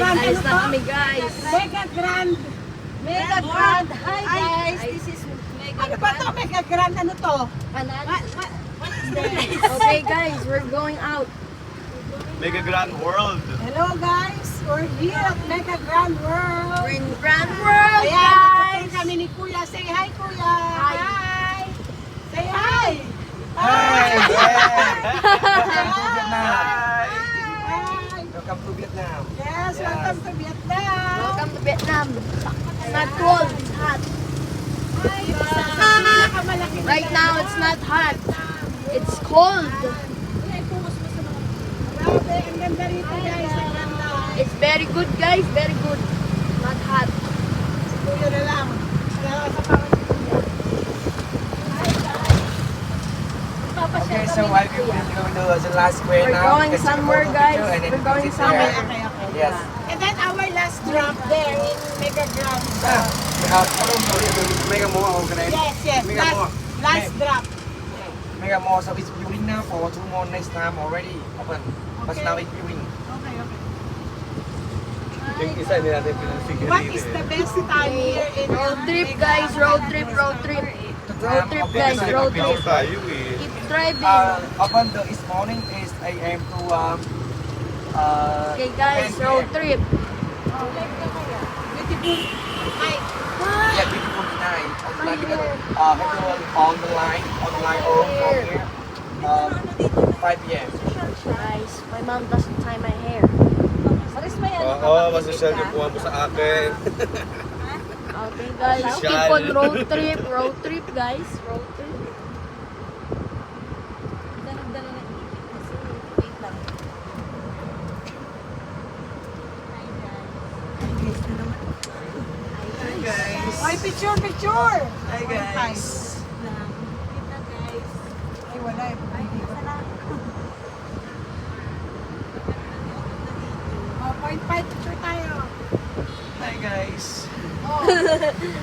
Grand, Alis ano na to? kami guys. Mega Grand. Mega Grand. Hi guys. This is Mega Ano ba to? Mega Grand, ano to? What is this? Okay guys, we're going out. Mega Grand World. Hello guys, we're here at Mega Grand World. We're in Grand World Ayan, guys. nagpunta kami ni Kuya. Say hi, Kuya. Hi. Hi. Say hi. Hi! Hi. Welcome to Vietnam. Yes, welcome to Vietnam. Welcome to Vietnam. It's not cold, it's hot. Pinakamalaki na Right yan. now it's not hot. It's cold. Grabe, ang ganda rito guys. Ang ganda. It's very good guys, very good. Not hot. Kuya na lang. Wala sa parang Okay, so I will go to the last square We're now. going Let's take a somewhere photo guys. picture and then We're going sit somewhere. there. Okay, okay. Yes. And then our last drop there in Mega Grand. Mega more organized. Yes, yes. Mega more. Last drop. Mega more. So it's viewing now for 2 more next time already open. But Okay. now it's viewing. Okay, okay. Yung isa hindi natin pinansigurity. What is the best time here in Road trip guys, road trip, road trip. Road trip guys, road trip. Picture tayo eh. Keep driving. Open this morning is 8 a.m. to Okay guys, 10 road p.m. trip. beautiful hike? Yeah, beautiful night. On the line or from here. 5 p.m. Guys, my mom doesn't tie my hair. Oo, masosyal yung kuha mo sa akin. Okay guys, keep on road trip guys, road trip. Ay, picture, picture! Hi guys. Ay, wala eh. Oh, point 5 picture tayo. Hi guys. Oh,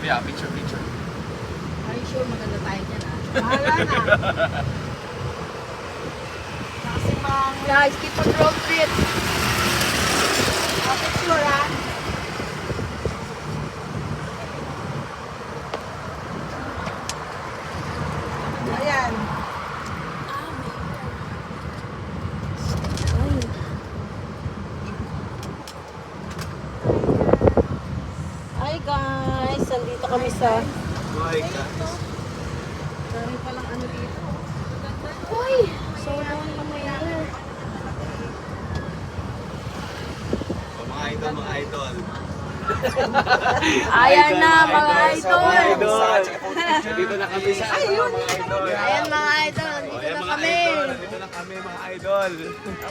Yeah, picture. Are you sure maganda tayo dyan bahala na. Kasi mang Guys, keep on road trip. picture ha. Ayan. Hi guys, nandito kami sa... My God. Dami palang ano dito. Uy! So naman kami here. Oh, mga idol. Ayan na mga idol! Dito na kami sa mga idol. Ayan mga idol, Oh, nandito ayan, na mga kami. idol. Nandito na kami mga idol.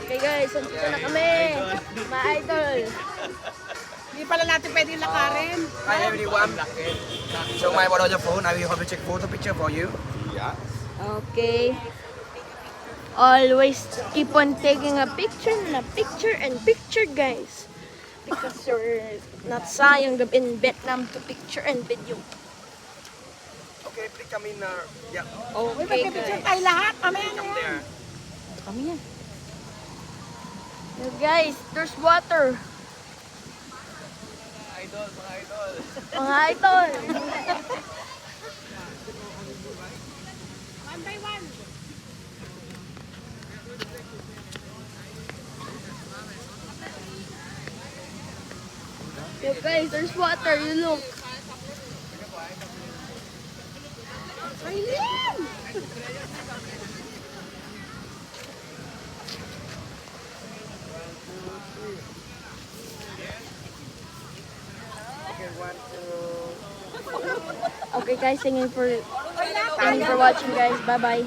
Okay guys, nandito na kami. Mga idol. Hindi pala natin pwede lakarin. Hi everyone. So my one on your phone. I will have a check photo picture for you. Yeah. Okay. Always keep on taking a picture and picture guys. Because you're not sayang in Vietnam to picture and video. Okay, please come in. Yeah, Uy, Okay magpipicture guys. tayo lahat. Mamaya na come yan. there. Kami yan. Yo, guys, there's water. Mga idol. Mga idol. One by one. Yo, guys, there's water. You look. Aileen! Okay guys, thank you for watching guys. Bye bye.